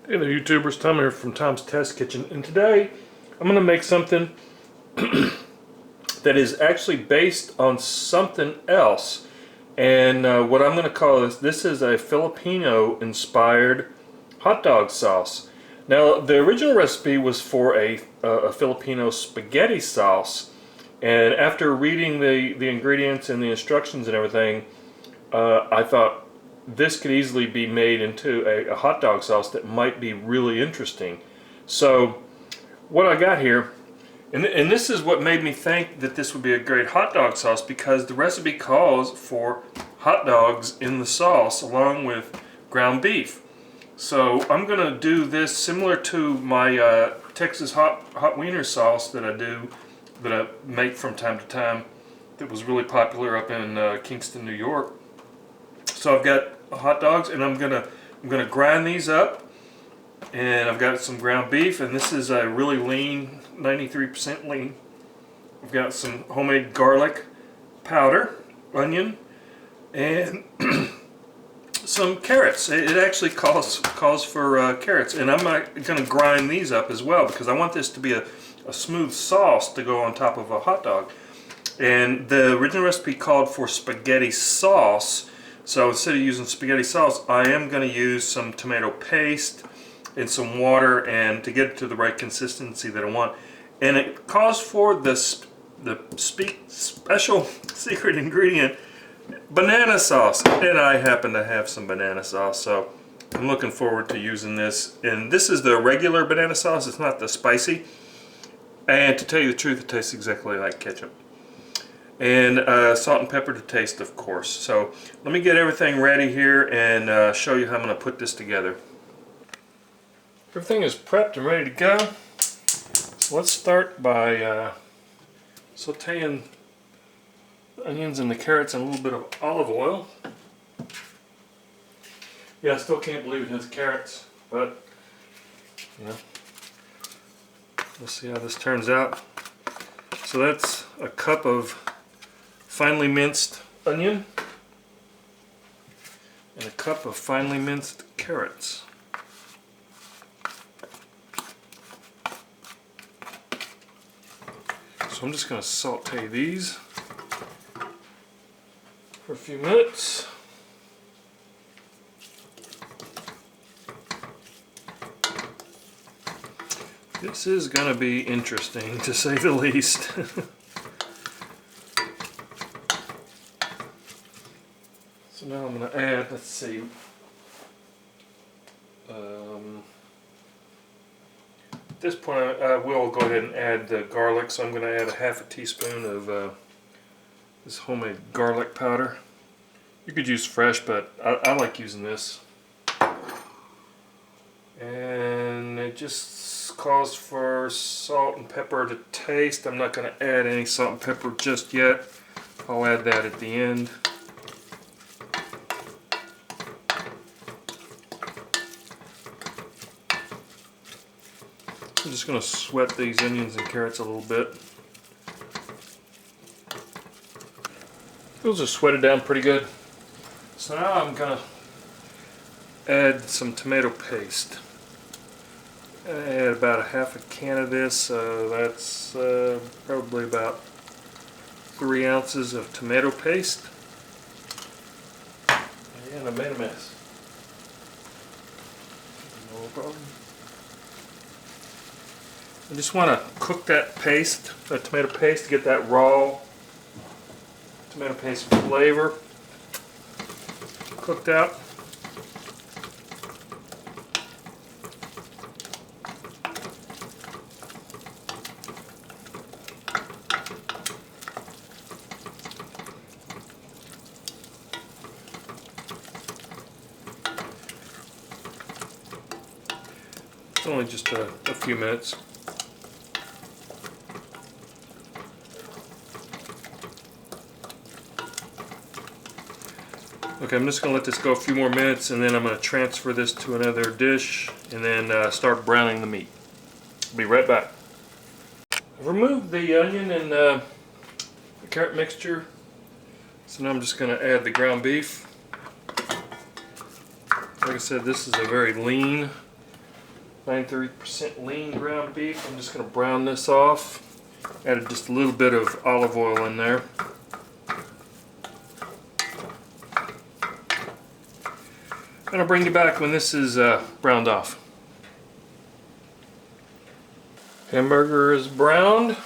Hey there YouTubers, Tom here from Tom's Test Kitchen, and today I'm going to make something that is actually based on something else. And what I'm going to call this is a Filipino inspired hot dog sauce. Now the original recipe was for a Filipino spaghetti sauce, and after reading the ingredients and the instructions and everything, I thought this could easily be made into a hot dog sauce that might be really interesting. So what I got here, and this is what made me think that this would be a great hot dog sauce, because the recipe calls for hot dogs in the sauce along with ground beef. So I'm going to do this similar to my Texas hot wiener sauce that I make from time to time, that was really popular up in Kingston, New York. So I've got hot dogs, and I'm gonna grind these up, and I've got some ground beef, and this is a really lean, 93% lean. I've got some homemade garlic powder, onion, and some carrots. It actually calls for carrots, and I'm going to grind these up as well, because I want this to be a smooth sauce to go on top of a hot dog. And the original recipe called for spaghetti sauce. So instead of using spaghetti sauce, I am going to use some tomato paste and some water, and to get it to the right consistency that I want. And it calls for the special secret ingredient, banana sauce. And I happen to have some banana sauce, so I'm looking forward to using this. And this is the regular banana sauce, it's not the spicy. And to tell you the truth, it tastes exactly like ketchup. And salt and pepper to taste, of course. So let me get everything ready here and show you how I'm going to put this together. Everything is prepped and ready to go. So let's start by sauteing the onions and the carrots in a little bit of olive oil. Yeah, I still can't believe it has carrots, but you know, we'll see how this turns out. So that's a cup of finely minced onion and a cup of finely minced carrots. So I'm just going to saute these for a few minutes. This is going to be interesting, to say the least. So now I'm going to add, let's see, at this point I will go ahead and add the garlic. So I'm going to add a half a teaspoon of this homemade garlic powder. You could use fresh, but I like using this. And it just calls for salt and pepper to taste. I'm not going to add any salt and pepper just yet. I'll add that at the end. I'm just going to sweat these onions and carrots a little bit. Those are sweated down pretty good. So now I'm going to add some tomato paste. I add about a half a can of this. That's probably about 3 ounces of tomato paste. And I made a mess. No problem. I just want to cook that paste, that tomato paste, to get that raw tomato paste flavor cooked out. It's only just a few minutes. Okay, I'm just going to let this go a few more minutes, and then I'm going to transfer this to another dish and then start browning the meat. I'll be right back. I've removed the onion and the carrot mixture, so now I'm just going to add the ground beef. Like I said, this is a very lean 93% lean ground beef. I'm just going to brown this off. Added just a little bit of olive oil in there. And I'll bring you back when this is browned off. Hamburger is browned.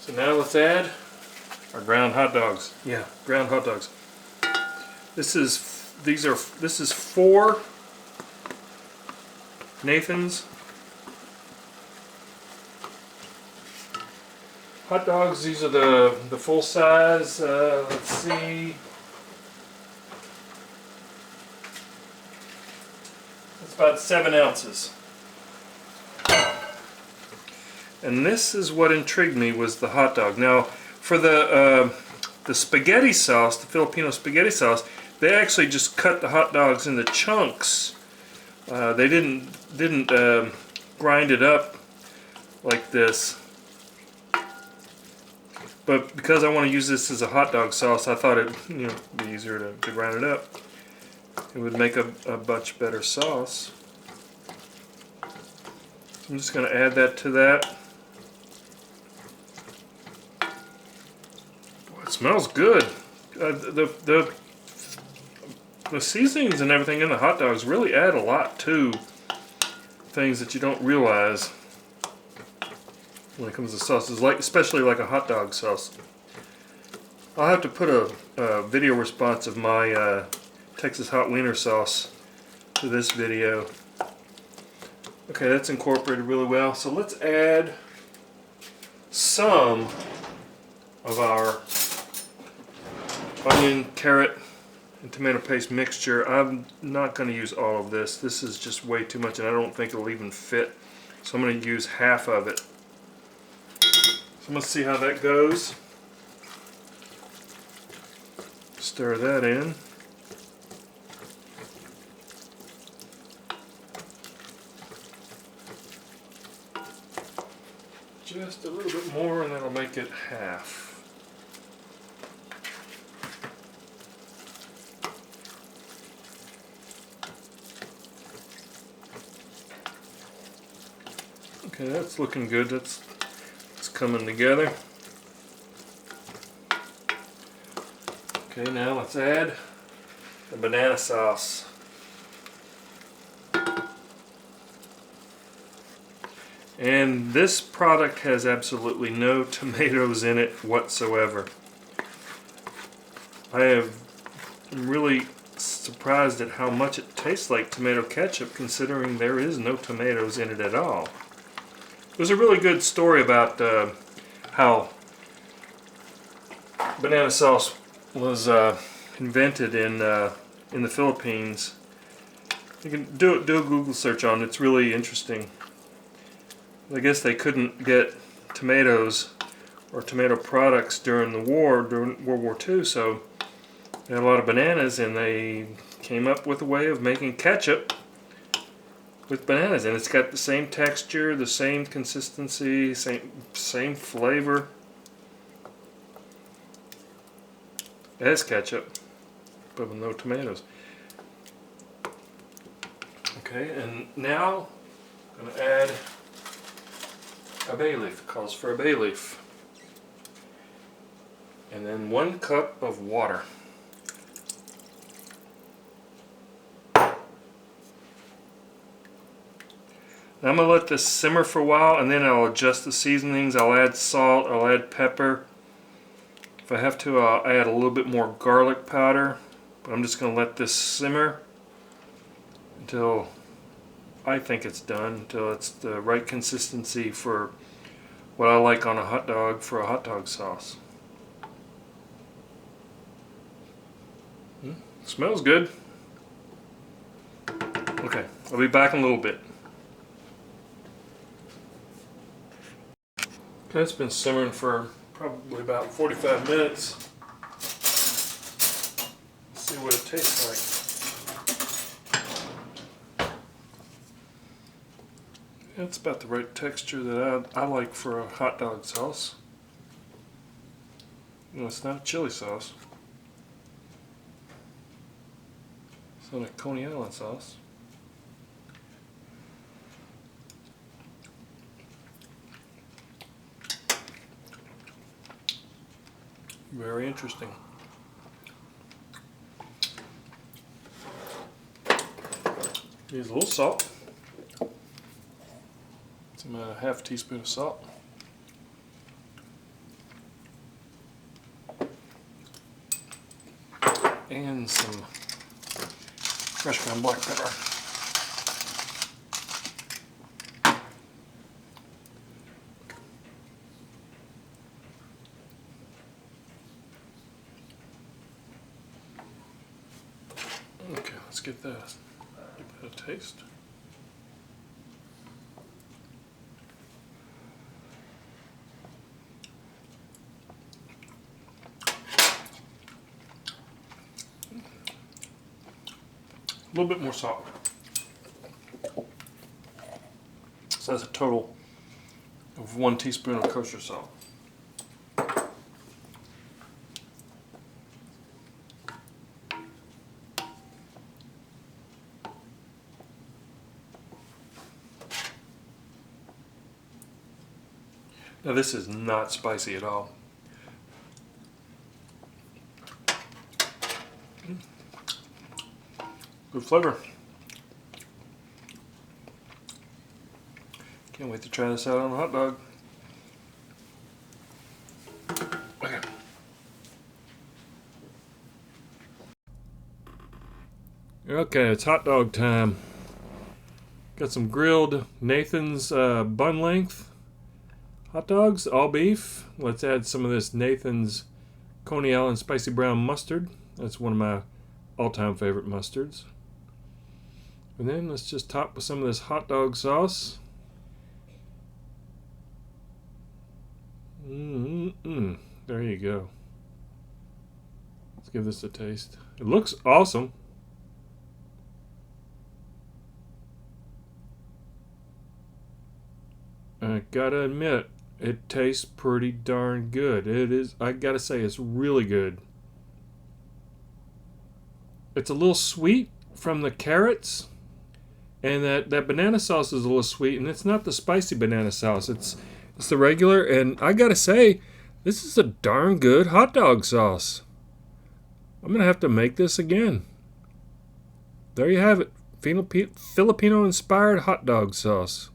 So now let's add our ground hot dogs. Yeah, ground hot dogs. This is 4 Nathan's hot dogs. These are the full size. Let's see. It's about 7 ounces. And this is what intrigued me, was the hot dog. Now, for the spaghetti sauce, the Filipino spaghetti sauce, they actually just cut the hot dogs into chunks. They didn't grind it up like this. But because I want to use this as a hot dog sauce, I thought it'd be easier to grind it up. It would make a much better sauce. So I'm just going to add that to that. Boy, it smells good. The seasonings and everything in the hot dogs really add a lot to things that you don't realize when it comes to sauces, especially like a hot dog sauce. I'll have to put a video response of my Texas hot wiener sauce to this video. Okay, that's incorporated really well. So let's add some of our onion, carrot, and tomato paste mixture. I'm not going to use all of this. This is just way too much, and I don't think it'll even fit. So I'm going to use half of it. So I'm going to see how that goes. Stir that in. Just a little bit more, and that'll make it half. Okay, that's looking good. That's coming together. Okay, now let's add the banana sauce. And this product has absolutely no tomatoes in it whatsoever. I'm really surprised at how much it tastes like tomato ketchup, considering there is no tomatoes in it at all. There's a really good story about how banana sauce was invented in the Philippines. You can do a Google search on it. It's really interesting. I guess they couldn't get tomatoes or tomato products during World War II, so they had a lot of bananas, and they came up with a way of making ketchup with bananas, and it's got the same texture, the same consistency, same flavor as ketchup, but with no tomatoes. Okay, and now I'm going to add a bay leaf. It calls for a bay leaf. And then 1 cup of water. Now I'm going to let this simmer for a while, and then I'll adjust the seasonings. I'll add salt, I'll add pepper. If I have to, I'll add a little bit more garlic powder. But I'm just going to let this simmer until I think it's done, until it's the right consistency for what I like on a hot dog for a hot dog sauce. Smells good. Okay, I'll be back in a little bit. Okay, it's been simmering for probably about 45 minutes. Let's see what it tastes like. It's about the right texture that I like for a hot dog sauce. It's not a chili sauce. It's not a Coney Island sauce. Very interesting. Here's a little salt. Some half teaspoon of salt. And some fresh ground black pepper. Okay, let's give that a taste. A little bit more salt. So that's a total of 1 teaspoon of kosher salt. Now this is not spicy at all. Good flavor. Can't wait to try this out on a hot dog. Okay. Okay, it's hot dog time. Got some grilled Nathan's bun length hot dogs, all beef. Let's add some of this Nathan's Coney Island spicy brown mustard. That's one of my all-time favorite mustards. And then let's just top with some of this hot dog sauce. There you go. Let's give this a taste. It looks awesome. I gotta admit, it tastes pretty darn good. It is, I gotta say, it's really good. It's a little sweet from the carrots, and that banana sauce is a little sweet, and it's not the spicy banana sauce. It's the regular, and I gotta say, this is a darn good hot dog sauce. I'm gonna have to make this again. There you have it. Filipino inspired hot dog sauce.